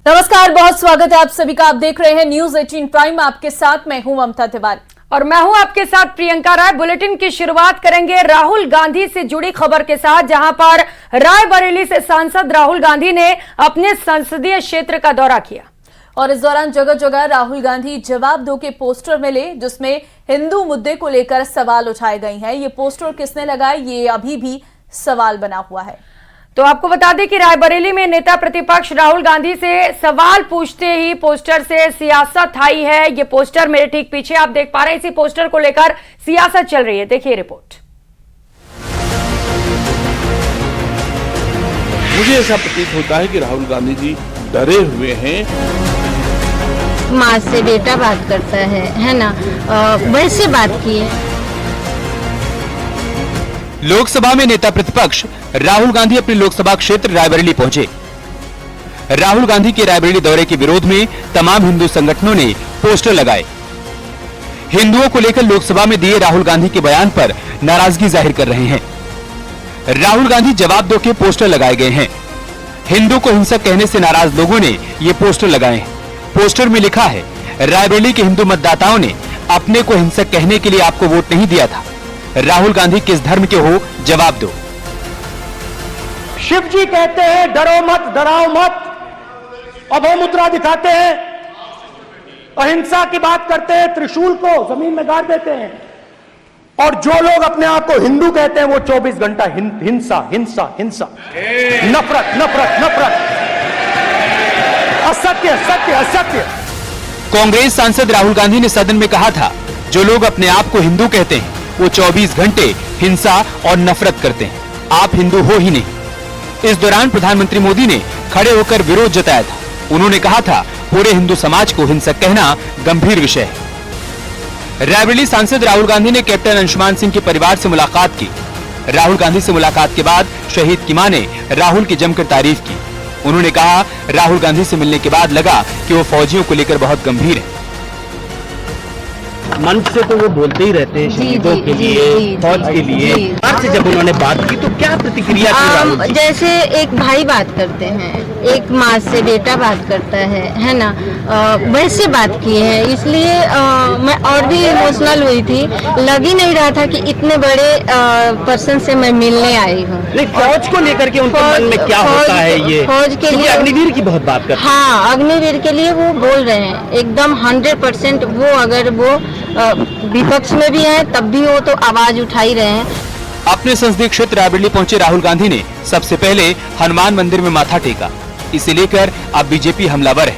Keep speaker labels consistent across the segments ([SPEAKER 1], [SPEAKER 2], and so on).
[SPEAKER 1] नमस्कार, बहुत स्वागत है आप सभी का। आप देख रहे हैं न्यूज 18 प्राइम। आपके साथ मैं हूं ममता तिवारी
[SPEAKER 2] और मैं हूं आपके साथ प्रियंका राय। बुलेटिन की शुरुआत करेंगे राहुल गांधी से जुड़ी खबर के साथ, जहां पर रायबरेली से सांसद राहुल गांधी ने अपने संसदीय क्षेत्र का दौरा किया
[SPEAKER 1] और इस दौरान जगह जगह राहुल गांधी जवाब दो के पोस्टर मिले, जिसमें हिंदू मुद्दे को लेकर सवाल उठाए गए हैं। ये पोस्टर किसने लगाए, ये अभी भी सवाल बना हुआ है।
[SPEAKER 2] तो आपको बता दें कि रायबरेली में नेता प्रतिपक्ष राहुल गांधी से सवाल पूछते ही पोस्टर से सियासत आई है। ये पोस्टर मेरे ठीक पीछे आप देख पा रहे हैं। इसी पोस्टर को लेकर सियासत चल रही है, देखिए रिपोर्ट।
[SPEAKER 3] मुझे ऐसा प्रतीत होता है कि राहुल गांधी जी डरे हुए हैं।
[SPEAKER 4] माँ से बेटा बात करता है ना, वैसे बात की है।
[SPEAKER 5] लोकसभा में नेता प्रतिपक्ष राहुल गांधी अपने लोकसभा क्षेत्र रायबरेली पहुंचे। राहुल गांधी के रायबरेली दौरे के विरोध में तमाम हिंदू संगठनों ने पोस्टर लगाए। हिंदुओं को लेकर लोकसभा में दिए राहुल गांधी के बयान पर नाराजगी जाहिर कर रहे हैं। राहुल गांधी जवाब दो के पोस्टर लगाए गए हैं। हिंदू को हिंसक कहने से नाराज लोगों ने ये पोस्टर लगाए हैं। पोस्टर में लिखा है, रायबरेली के हिंदू मतदाताओं ने अपने को हिंसक कहने के लिए आपको वोट नहीं दिया था। राहुल गांधी किस धर्म के हो, जवाब दो।
[SPEAKER 6] शिव जी कहते हैं डरो मत, डराओ मत, अभय मुद्रा दिखाते हैं, अहिंसा की बात करते हैं, त्रिशूल को जमीन में गाड़ देते हैं। और जो लोग अपने आप को हिंदू कहते हैं वो 24 घंटा हिंसा हिंसा हिंसा, नफरत नफरत नफरत, असत्य सत्य असत्य।
[SPEAKER 5] कांग्रेस सांसद राहुल गांधी ने सदन में कहा था, जो लोग अपने आप को हिंदू कहते हैं वो 24 घंटे हिंसा और नफरत करते हैं। आप हिंदू हो ही नहीं। इस दौरान प्रधानमंत्री मोदी ने खड़े होकर विरोध जताया था। उन्होंने कहा था, पूरे हिंदू समाज को हिंसक कहना गंभीर विषय है। रायबरेली सांसद राहुल गांधी ने कैप्टन अंशुमान सिंह के परिवार से मुलाकात की। राहुल गांधी से मुलाकात के बाद शहीद की मां ने राहुल की जमकर तारीफ की। उन्होंने कहा, राहुल गांधी से मिलने के बाद लगा कि वो फौजियों को लेकर बहुत गंभीर है।
[SPEAKER 7] मंच से तो वो बोलते ही रहते हैं शहीदों के लिए, फौज के लिए। आपसे जब उन्होंने बात की तो क्या प्रतिक्रिया की?
[SPEAKER 4] जैसे एक भाई बात करते हैं, एक माँ से बेटा बात करता है ना, वैसे बात की है। इसलिए मैं और भी इमोशनल हुई थी। लग ही नहीं रहा था कि इतने बड़े पर्सन से मैं मिलने आई हूँ।
[SPEAKER 7] नहीं, फौज को लेकर के उनके मन में क्या होता है? ये
[SPEAKER 4] फौज के लिए
[SPEAKER 7] अग्निवीर की बहुत बात करते हैं।
[SPEAKER 4] हाँ, अग्निवीर के लिए वो बोल रहे हैं एकदम 100%। वो अगर वो विपक्ष में भी है तब भी वो तो आवाज उठा ही रहे हैं।
[SPEAKER 5] अपने संसदीय क्षेत्र रायबरेली पहुंचे राहुल गांधी ने सबसे पहले हनुमान मंदिर में माथा टेका। इसे लेकर अब बीजेपी हमलावर है।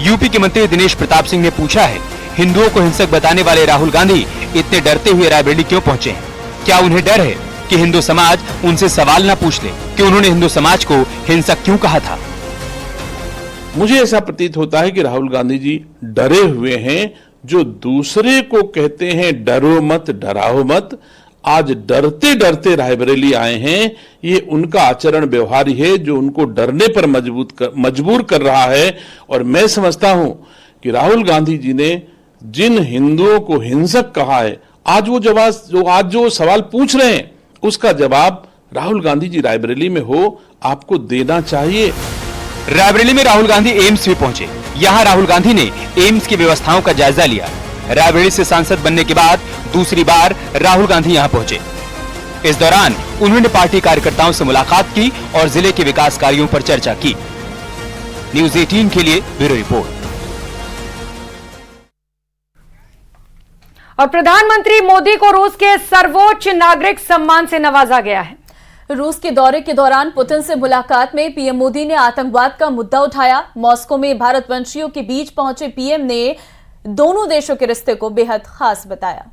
[SPEAKER 5] यूपी के मंत्री दिनेश प्रताप सिंह ने पूछा है, हिंदुओं को हिंसक बताने वाले राहुल गांधी इतने डरते हुए रायबरेली क्यों पहुंचे हैं? क्या उन्हें डर है कि हिंदू समाज उनसे सवाल न पूछ ले कि उन्होंने हिंदू समाज को हिंसक क्यों कहा था?
[SPEAKER 3] मुझे ऐसा प्रतीत होता है कि राहुल गांधी जी डरे हुए हैं। जो दूसरे को कहते हैं डरो मत, डराओ मत, आज डरते डरते रायबरेली आए हैं। ये उनका आचरण व्यवहार है जो उनको डरने पर मजबूर कर रहा है। और मैं समझता हूं कि राहुल गांधी जी ने जिन हिंदुओं को हिंसक कहा है, आज जो सवाल पूछ रहे हैं उसका जवाब राहुल गांधी जी रायबरेली में हो, आपको देना चाहिए।
[SPEAKER 5] रायबरेली में राहुल गांधी एम्स भी पहुंचे। यहाँ राहुल गांधी ने एम्स की व्यवस्थाओं का जायजा लिया। रायबरेली से सांसद बनने के बाद दूसरी बार राहुल गांधी यहाँ पहुंचे। इस दौरान उन्होंने पार्टी कार्यकर्ताओं से मुलाकात की और जिले के विकास कार्यों पर चर्चा की। न्यूज 18 के लिए ब्यूरो रिपोर्ट।
[SPEAKER 2] और प्रधानमंत्री मोदी को रूस के सर्वोच्च नागरिक सम्मान से नवाजा गया है।
[SPEAKER 1] रूस के दौरे के दौरान पुतिन से मुलाकात में पीएम मोदी ने आतंकवाद का मुद्दा उठाया। मॉस्को में भारतवंशियों के बीच पहुंचे पीएम ने दोनों देशों के रिश्ते को बेहद खास बताया।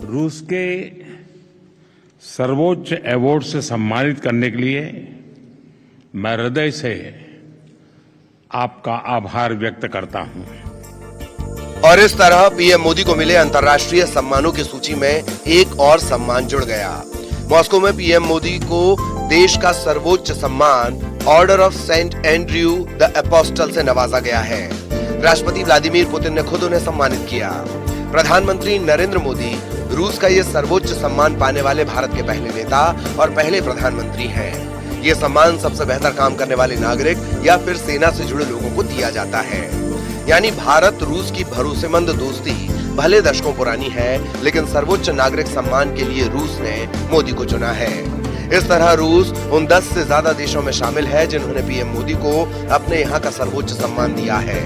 [SPEAKER 8] रूस के सर्वोच्च अवार्ड से सम्मानित करने के लिए मैं हृदय से आपका आभार व्यक्त करता हूं।
[SPEAKER 9] और इस तरह पीएम मोदी को मिले अंतर्राष्ट्रीय सम्मानों की सूची में एक और सम्मान जुड़ गया। मॉस्को में पीएम मोदी को देश का सर्वोच्च सम्मान Order of Saint Andrew the Apostle से नवाजा गया है। राष्ट्रपति व्लादिमीर पुतिन ने खुद उन्हें सम्मानित किया। प्रधानमंत्री नरेंद्र मोदी रूस का ये सर्वोच्च सम्मान पाने वाले भारत के पहले नेता और पहले प्रधानमंत्री हैं। ये सम्मान सबसे बेहतर काम करने वाले नागरिक या फिर सेना से जुड़े लोगों को दिया जाता है। यानी भारत रूस की भरोसेमंद दोस्ती भले दशकों पुरानी है, लेकिन सर्वोच्च नागरिक सम्मान के लिए रूस ने मोदी को चुना है। इस तरह रूस उन 10 से ज्यादा देशों में शामिल है जिन्होंने पीएम मोदी को अपने यहाँ का सर्वोच्च सम्मान दिया है।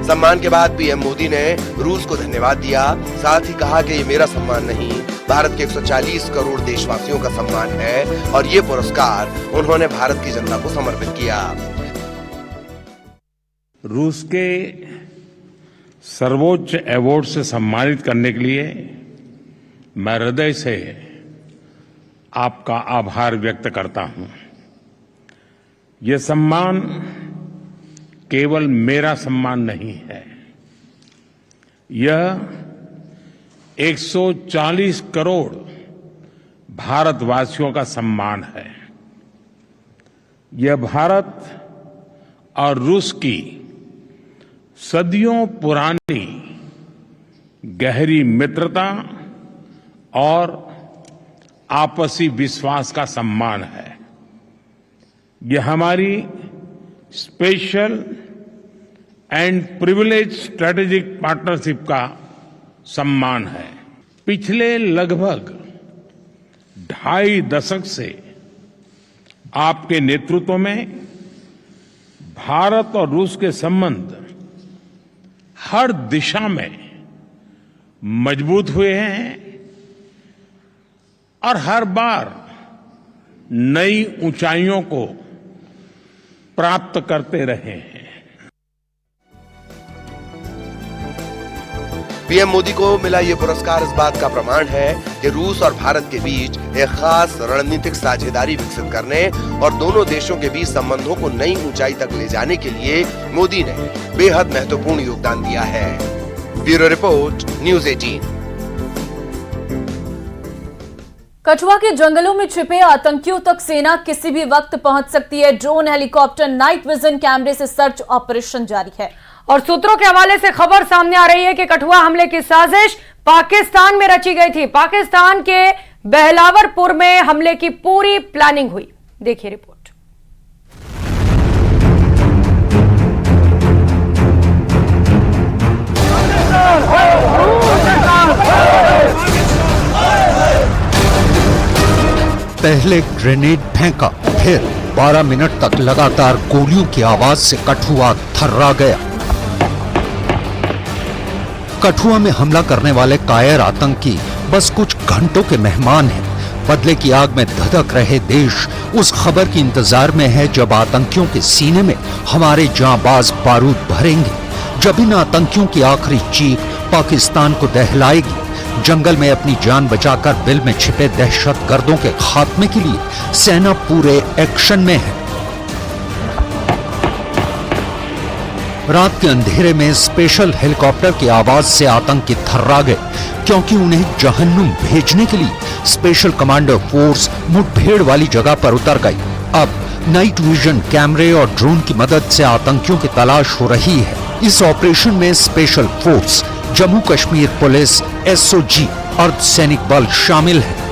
[SPEAKER 9] सम्मान के बाद पीएम मोदी ने रूस को धन्यवाद दिया, साथ ही कहा कि ये मेरा सम्मान नहीं, भारत के 140 करोड़ देशवासियों का सम्मान है और ये पुरस्कार उन्होंने भारत की जनता को समर्पित किया।
[SPEAKER 8] रूस के सर्वोच्च अवार्ड से सम्मानित करने के लिए मैं हृदय से आपका आभार व्यक्त करता हूं। यह सम्मान केवल मेरा सम्मान नहीं है, यह 140 करोड़ भारतवासियों का सम्मान है। यह भारत और रूस की सदियों पुरानी गहरी मित्रता और आपसी विश्वास का सम्मान है। यह हमारी special and privilege strategic partnership का सम्मान है। पिछले लगभग 2.5 दशक से आपके नेतृत्व में भारत और रूस के संबंध हर दिशा में मजबूत हुए हैं और हर बार नई ऊंचाइयों को प्राप्त करते रहे हैं।
[SPEAKER 9] पीएम मोदी को मिला ये पुरस्कार इस बात का प्रमाण है कि रूस और भारत के बीच एक खास रणनीतिक साझेदारी विकसित करने और दोनों देशों के बीच संबंधों को नई ऊंचाई तक ले जाने के लिए मोदी ने बेहद महत्वपूर्ण योगदान दिया है। Bureau report, news 18।
[SPEAKER 1] कठुआ के जंगलों में छिपे आतंकियों तक सेना किसी भी वक्त पहुंच सकती है। ड्रोन, हेलीकॉप्टर, नाइट विजन कैमरे से सर्च ऑपरेशन जारी है।
[SPEAKER 2] और सूत्रों के हवाले से खबर सामने आ रही है कि कठुआ हमले की साजिश पाकिस्तान में रची गई थी। पाकिस्तान के बहलावरपुर में हमले की पूरी प्लानिंग हुई। देखिए रिपोर्ट।
[SPEAKER 10] पहले ग्रेनेड फेंका, फिर 12 मिनट तक लगातार गोलियों की आवाज से कठुआ थर्रा गया। कठुआ में हमला करने वाले कायर आतंकी बस कुछ घंटों के मेहमान हैं। बदले की आग में धधक रहे देश उस खबर की इंतजार में है जब आतंकियों के सीने में हमारे जांबाज बारूद भरेंगे, जब इन आतंकियों की आखिरी चीख पाकिस्तान को दहलाएगी। जंगल में अपनी जान बचाकर बिल में छिपे दहशतगर्दों के खात्मे के लिए सेना पूरे एक्शन में है। रात के अंधेरे में स्पेशल हेलीकॉप्टर की आवाज से आतंकी थर्रा गए, क्योंकि उन्हें जहन्नुम भेजने के लिए स्पेशल कमांडो फोर्स मुठभेड़ वाली जगह पर उतर गई। अब नाइट विजन कैमरे और ड्रोन की मदद से आतंकियों की तलाश हो रही है। इस ऑपरेशन में special force, Jammu Kashmir police, SOG, अर्धसैनिक बल शामिल है।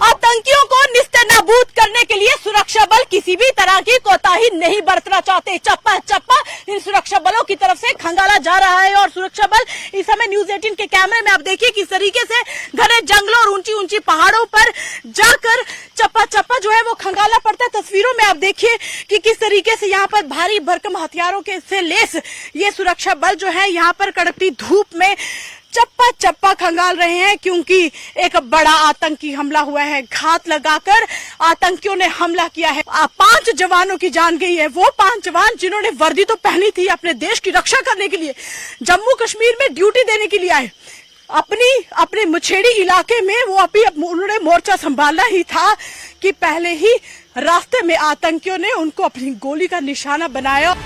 [SPEAKER 11] आतंकियों को निस्तेनाबूद करने के लिए सुरक्षा बल किसी भी तरह की कोताही नहीं बरतना चाहते। चप्पा चप्पा इन सुरक्षा बलों की तरफ से खंगाला जा रहा है और सुरक्षा बल इस समय न्यूज़ 18 के कैमरे में आप देखिए किस तरीके से घने जंगलों और ऊंची ऊंची पहाड़ों पर जाकर चप्पा चप्पा जो है वो खंगाला पड़ता है। तस्वीरों में आप देखिए कि किस तरीके से यहाँ पर भारी भरकम हथियारों के से लेस ये सुरक्षा बल जो है यहाँ पर कड़कती धूप में चप्पा चप्पा खंगाल रहे हैं, क्योंकि एक बड़ा आतंकी हमला हुआ है। घात लगाकर आतंकियों ने हमला किया है। 5 जवानों की जान गई है। वो 5 जवान जिन्होंने वर्दी तो पहनी थी अपने देश की रक्षा करने के लिए, जम्मू कश्मीर में ड्यूटी देने के लिए आए। अपने मुछेड़ी इलाके में वो अभी उन्होंने मोर्चा संभालना ही था कि पहले ही रास्ते में आतंकियों ने उनको अपनी गोली का निशाना बनाया।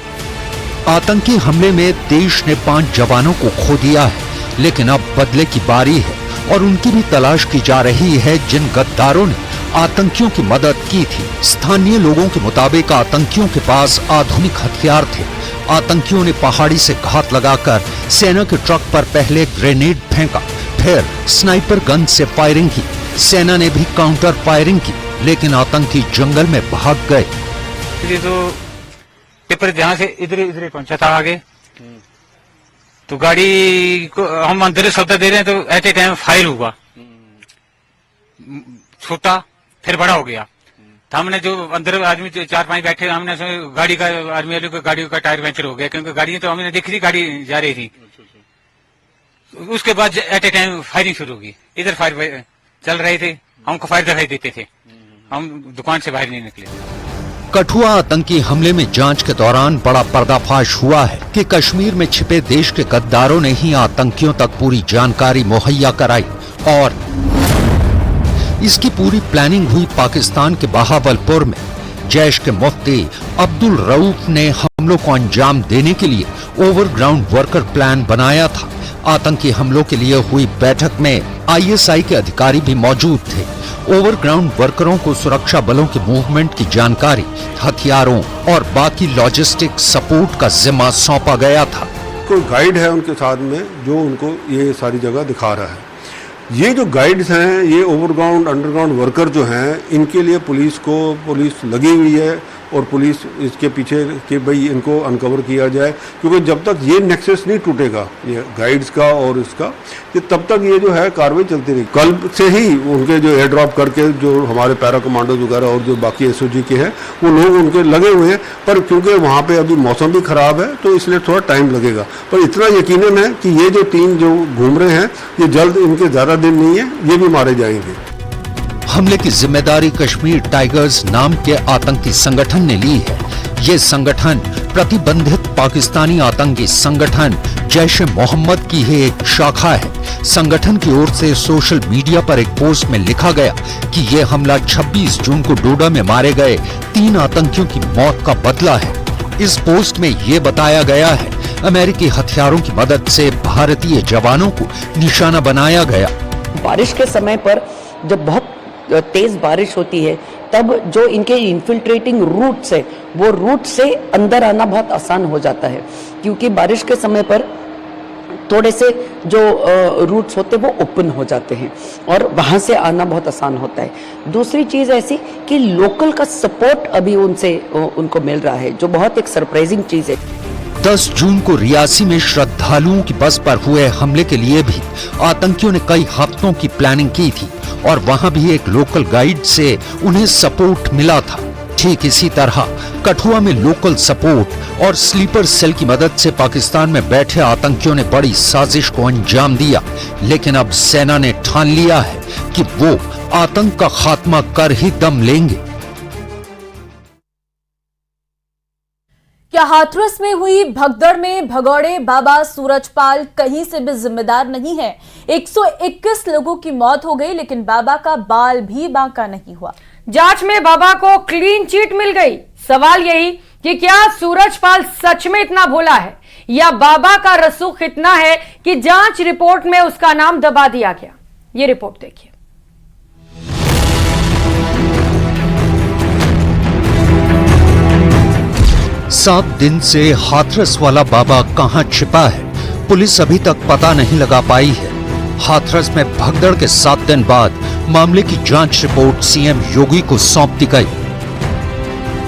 [SPEAKER 10] आतंकी हमले में देश ने 5 जवानों को खो दिया है, लेकिन अब बदले की बारी है और उनकी भी तलाश की जा रही है जिन गद्दारों ने आतंकियों की मदद की थी। स्थानीय लोगों के मुताबिक आतंकियों के पास आधुनिक हथियार थे। आतंकियों ने पहाड़ी से घात लगाकर सेना के ट्रक पर पहले ग्रेनेड फेंका, फिर स्नाइपर गन से फायरिंग की। सेना ने भी काउंटर फायरिंग की, लेकिन आतंकी जंगल में भाग गए।
[SPEAKER 12] ये तो पेपर जहाँ से इधर पहुंचा था आगे, तो गाड़ी को हम अंदर शब्द दे रहे हैं तो एट ए टाइम फायर हुआ, छोटा फिर बड़ा हो गया। तो हमने जो अंदर आदमी 4-5 बैठे, हमने गाड़ी का आर्मी वाले को गाड़ी का टायर पंचर हो गया, क्योंकि गाड़ी तो हमने देखी थी, गाड़ी जा रही थी। उसके बाद एट ए टाइम फायरिंग शुरू होगी। इधर फायर चल रहे थे, हमको फायर दिखाई देते थे, हम दुकान से बाहर नहीं निकले।
[SPEAKER 10] कठुआ आतंकी हमले में जांच के दौरान बड़ा पर्दाफाश हुआ है कि कश्मीर में छिपे देश के गद्दारों ने ही आतंकियों तक पूरी जानकारी मुहैया कराई और इसकी पूरी प्लानिंग हुई पाकिस्तान के बहावलपुर में। जैश के मुफ्ती अब्दुल रऊफ ने हमलों को अंजाम देने के लिए ओवरग्राउंड वर्कर प्लान बनाया था। आतंकी हमलों के लिए हुई बैठक में आईएसआई के अधिकारी भी मौजूद थे। ओवरग्राउंड वर्करों को सुरक्षा बलों के मूवमेंट की जानकारी, हथियारों और बाकी लॉजिस्टिक सपोर्ट का जिम्मा सौंपा गया था।
[SPEAKER 13] कोई गाइड है उनके साथ में जो उनको ये सारी जगह दिखा रहा है। ये जो गाइड्स हैं, ये ओवरग्राउंड अंडरग्राउंड वर्कर जो हैं, इनके लिए पुलिस लगी हुई है और पुलिस इसके पीछे कि भाई इनको अनकवर किया जाए, क्योंकि जब तक ये नेक्सस नहीं टूटेगा ये गाइड्स का और इसका, कि तब तक ये जो है कार्रवाई चलती रही। कल से ही उनके जो एयर ड्रॉप करके जो हमारे पैरा कमांडोज वगैरह और जो बाकी एसओजी के हैं वो लोग उनके लगे हुए हैं, पर क्योंकि वहाँ पे अभी मौसम भी खराब है तो इसलिए थोड़ा टाइम लगेगा। पर इतना यकीनन है कि ये जो 3 जो घूम रहे हैं ये जल्द, इनके ज़्यादा दिन नहीं है, ये भी मारे जाएंगे।
[SPEAKER 10] हमले की जिम्मेदारी कश्मीर टाइगर्स नाम के आतंकी संगठन ने ली है। ये संगठन प्रतिबंधित पाकिस्तानी आतंकी संगठन जैश ए मोहम्मद की ही एक शाखा है। संगठन की ओर से सोशल मीडिया पर एक पोस्ट में लिखा गया कि ये हमला 26 जून को डोडा में मारे गए 3 आतंकियों की मौत का बदला है। इस पोस्ट में ये बताया गया है अमेरिकी हथियारों की मदद से भारतीय जवानों को निशाना बनाया गया।
[SPEAKER 14] बारिश के समय पर जब बहुत तेज बारिश होती है तब जो इनके इन्फिल्ट्रेटिंग रूट्स है वो रूट से अंदर आना बहुत आसान हो जाता है, क्योंकि बारिश के समय पर थोड़े से जो रूट्स होते हैं वो ओपन हो जाते हैं और वहां से आना बहुत आसान होता है। दूसरी चीज ऐसी कि लोकल का सपोर्ट अभी उनको मिल रहा है, जो बहुत एक सरप्राइजिंग चीज है।
[SPEAKER 10] 10 जून को रियासी में श्रद्धालुओं की बस पर हुए हमले के लिए भी आतंकियों ने कई हफ्तों की प्लानिंग की थी और वहां भी एक लोकल गाइड से उन्हें सपोर्ट मिला था। ठीक इसी तरह कठुआ में लोकल सपोर्ट और स्लीपर सेल की मदद से पाकिस्तान में बैठे आतंकियों ने बड़ी साजिश को अंजाम दिया, लेकिन अब सेना ने ठान लिया है कि वो आतंक का खात्मा कर ही दम लेंगे।
[SPEAKER 1] क्या हाथरस में हुई भगदड़ में भगौड़े बाबा सूरजपाल कहीं से भी जिम्मेदार नहीं है? 121 लोगों की मौत हो गई, लेकिन बाबा का बाल भी बांका नहीं हुआ।
[SPEAKER 2] जांच में बाबा को क्लीन चिट मिल गई। सवाल यही कि क्या सूरजपाल सच में इतना भोला है या बाबा का रसूख इतना है कि जांच रिपोर्ट में उसका नाम दबा दिया गया। ये रिपोर्ट देखिए।
[SPEAKER 10] 7 दिन से हाथरस वाला बाबा कहां छिपा है, पुलिस अभी तक पता नहीं लगा पाई है। हाथरस में भगदड़ के 7 दिन बाद मामले की जांच रिपोर्ट सीएम योगी को सौंप दी गई।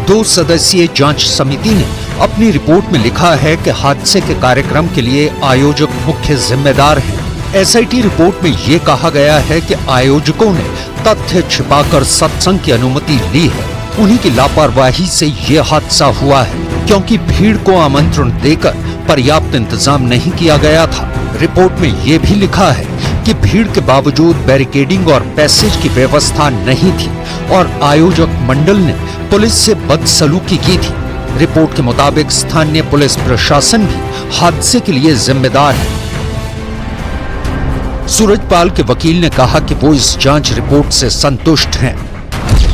[SPEAKER 10] 2 सदस्यीय जांच समिति ने अपनी रिपोर्ट में लिखा है कि हादसे के कार्यक्रम के लिए आयोजक मुख्य जिम्मेदार हैं। एसआईटी रिपोर्ट में यह कहा गया है कि आयोजकों ने तथ्य छिपाकर सत्संग की अनुमति ली है। उन्हीं की लापरवाही से ये हादसा हुआ है, क्योंकि भीड़ को आमंत्रण देकर पर्याप्त इंतजाम नहीं किया गया था। रिपोर्ट में यह भी लिखा है कि भीड़ के बावजूद बैरिकेडिंग और पैसेज की व्यवस्था नहीं थी और आयोजक मंडल ने पुलिस से बदसलूकी की थी। रिपोर्ट के मुताबिक स्थानीय पुलिस प्रशासन भी हादसे के लिए जिम्मेदार है। सूरजपाल के वकील ने कहा कि वो इस जांच रिपोर्ट से संतुष्ट हैं।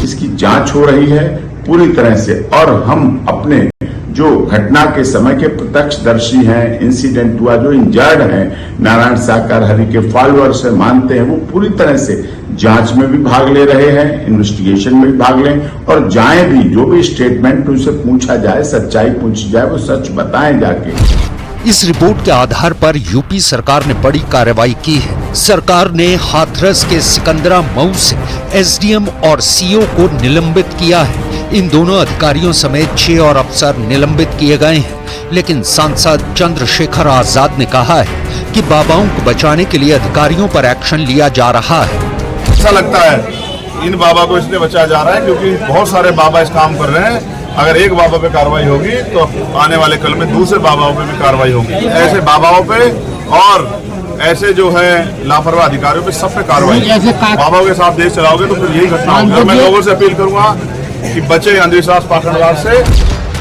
[SPEAKER 15] इसकी जांच हो रही है पूरी तरह से और हम अपने जो घटना के समय के प्रत्यक्षदर्शी हैं, इंसिडेंट हुआ, जो इंजर्ड हैं, नारायण साकार हरि के फॉलोअर्स से मानते हैं, वो पूरी तरह से जांच में भी भाग ले रहे हैं, इन्वेस्टिगेशन में भी भाग लें और जाएं भी, जो भी स्टेटमेंट उनसे पूछा जाए, सच्चाई पूछी जाए, वो सच बताएं जाके।
[SPEAKER 10] इस रिपोर्ट के आधार पर यूपी सरकार ने बड़ी कार्रवाई की है। सरकार ने हाथरस के सिकंदरा मऊ से एसडीएम और सीओ को निलंबित किया है। इन दोनों अधिकारियों समेत 6 और अफसर निलंबित किए गए हैं। लेकिन सांसद चंद्रशेखर आजाद ने कहा है कि बाबाओं को बचाने के लिए अधिकारियों पर एक्शन लिया जा रहा है।
[SPEAKER 16] अच्छा लगता है इन बाबा को इसलिए बचाया जा रहा है क्योंकि बहुत सारे बाबा इस काम कर रहे हैं। अगर एक बाबा पे कार्रवाई होगी तो आने वाले कल में दूसरे बाबाओं पे भी कार्रवाई होगी। ऐसे बाबाओं पे और ऐसे जो है लापरवाह अधिकारियों पे सब पे कार्रवाई। बाबाओं के साथ देश चलाओगे तो फिर यही घटना होगी। मैं लोगों से अपील करूंगा कि बचे अंधविश्वास पाखंडवाद से।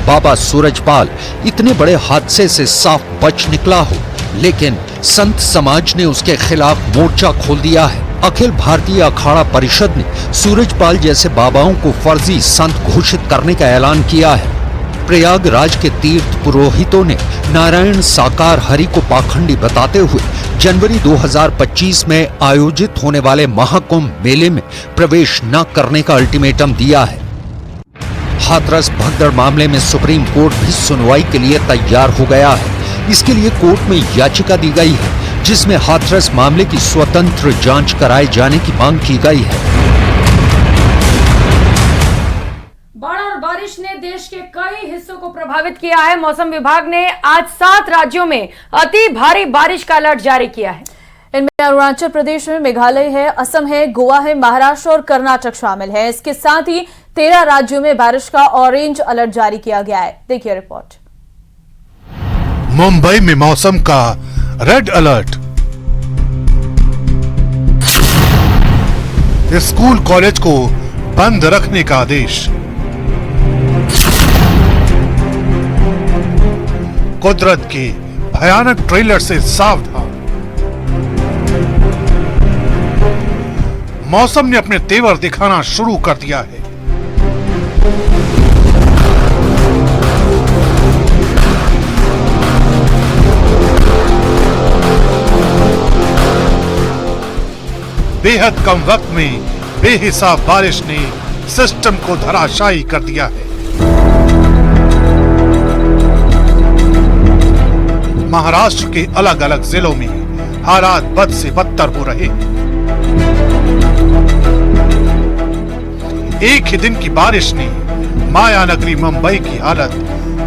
[SPEAKER 10] बाबा सूरजपाल इतने बड़े हादसे से साफ बच निकला हो, लेकिन संत समाज ने उसके खिलाफ मोर्चा खोल दिया है। अखिल भारतीय अखाड़ा परिषद ने सूरजपाल जैसे बाबाओं को फर्जी संत घोषित करने का ऐलान किया है। प्रयागराज के तीर्थ पुरोहितों ने नारायण साकार हरि को पाखंडी बताते हुए जनवरी 2025 में आयोजित होने वाले महाकुंभ मेले में प्रवेश न करने का अल्टीमेटम दिया है। हाथरस भगदड़ मामले में सुप्रीम कोर्ट भी सुनवाई के लिए तैयार हो गया है। इसके लिए कोर्ट में याचिका दी गई है जिसमें हाथरस मामले की स्वतंत्र जांच कराए जाने की मांग की गई है।
[SPEAKER 2] बाढ़ और बारिश ने देश के कई हिस्सों को प्रभावित किया है। मौसम विभाग ने आज 7 राज्यों में अति भारी बारिश का अलर्ट जारी किया है।
[SPEAKER 1] इनमें अरुणाचल प्रदेश में मेघालय है, असम है, गोवा है, महाराष्ट्र और कर्नाटक शामिल है। इसके साथ ही 13 राज्यों में बारिश का ऑरेंज अलर्ट जारी किया गया है। देखिए रिपोर्ट।
[SPEAKER 17] मुंबई में मौसम का रेड अलर्ट। स्कूल कॉलेज को बंद रखने का आदेश। कुदरत के भयानक ट्रेलर से सावधान। मौसम ने अपने तेवर दिखाना शुरू कर दिया है। बेहद कम वक्त में बेहिसाब बारिश ने सिस्टम को धराशायी कर दिया है। महाराष्ट्र के अलग अलग जिलों में हालात बद से बदतर हो रहे हैं। एक ही दिन की बारिश ने मायानगरी मुंबई की हालत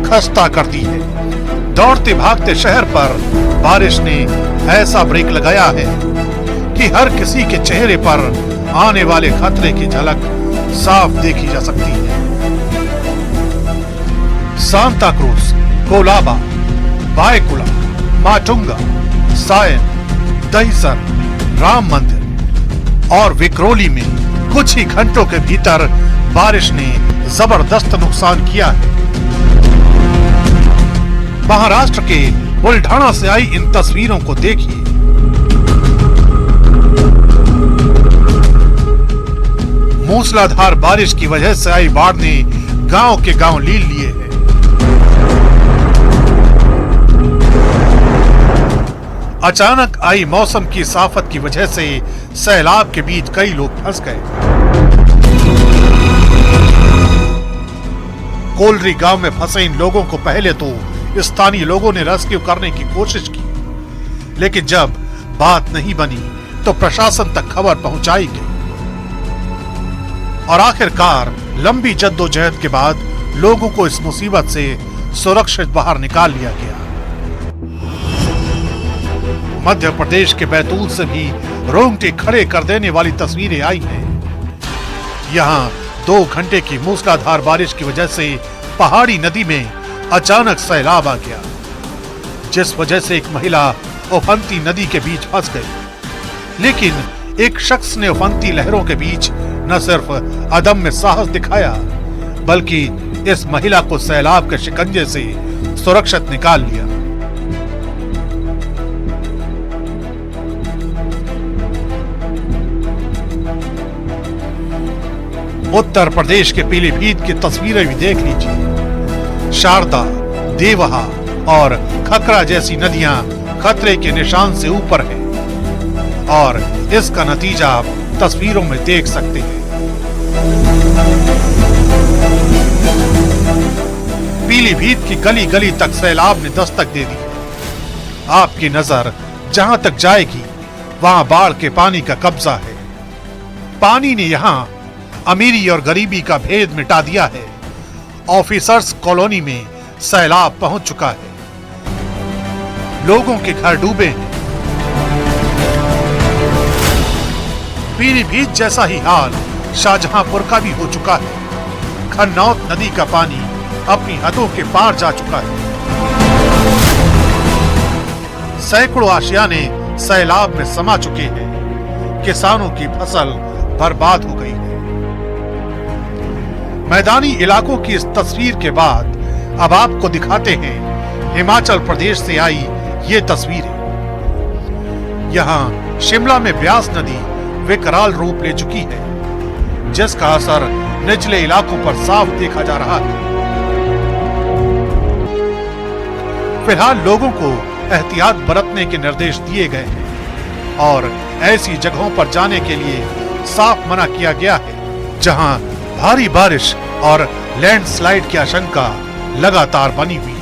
[SPEAKER 17] खस्ता कर दी है। दौड़ते भागते शहर पर बारिश ने ऐसा ब्रेक लगाया है कि हर किसी के चेहरे पर आने वाले खतरे की झलक साफ देखी जा सकती है। सांता क्रूज, कोलाबा, बायकुला, माटुंगा, सायन, दहिसर, राम मंदिर और विक्रोली में कुछ ही घंटों के भीतर बारिश ने जबरदस्त नुकसान किया है। महाराष्ट्र के बुलढाना से आई इन तस्वीरों को देखिए। मूसलाधार बारिश की वजह से आई बाढ़ ने गांव के गांव लील लिए हैं। अचानक आई मौसम की साफत की वजह से सैलाब के बीच कई लोग फंस गए। कोलरी गांव में फंसे इन लोगों को पहले तो स्थानीय लोगों ने रेस्क्यू करने की कोशिश की, लेकिन जब बात नहीं बनी तो प्रशासन तक खबर पहुंचाई गई और आखिरकार लंबी जद्दोजहद के बाद लोगों को इस मुसीबत से सुरक्षित बाहर निकाल लिया गया। मध्य प्रदेश के बैतूल से भी रोंगटे खड़े कर देने वाली तस्वीरें आई हैं। यहाँ 2 घंटे की मूसलाधार बारिश की वजह से पहाड़ी नदी में अचानक सैलाब आ गया, जिस वजह से एक महिला उफनती नदी के बीच फंस गई। लेकिन एक शख्स ने उफनती लहरों के बीच न सिर्फ अदम्य साहस दिखाया, बल्कि इस महिला को सैलाब के शिकंजे से सुरक्षित निकाल लिया। उत्तर प्रदेश के पीलीभीत की तस्वीरें भी देख लीजिए। शारदा, देवहा और खकरा जैसी नदियां खतरे के निशान से ऊपर हैं और इसका नतीजा आप तस्वीरों में देख सकते हैं। पीलीभीत की गली गली तक सैलाब ने दस्तक दे दी। आपकी नजर जहां तक जाएगी वहां बाढ़ के पानी का कब्जा है। पानी ने यहां अमीरी और गरीबी का भेद मिटा दिया है। ऑफिसर्स कॉलोनी में सैलाब पहुंच चुका है, लोगों के घर डूबे हैं। पीलीभीत जैसा ही हाल शाहजहांपुर का भी हो चुका है। खन्नौत नदी का पानी अपनी हदों के पार जा चुका है। सैकड़ों आशियाने सैलाब में समा चुके हैं। किसानों की फसल बर्बाद हो गई है। मैदानी इलाकों की इस तस्वीर के बाद अब आपको दिखाते हैं हिमाचल प्रदेश से आई ये तस्वीरें। यहां शिमला में ब्यास नदी विकराल रूप ले चुकी है, जिसका असर निचले इलाकों पर साफ देखा जा रहा है। फिलहाल लोगों को एहतियात बरतने के निर्देश दिए गए हैं और ऐसी जगहों पर जाने के लिए साफ मना किया गया है जहां भारी बारिश और लैंडस्लाइड की आशंका लगातार बनी हुई है।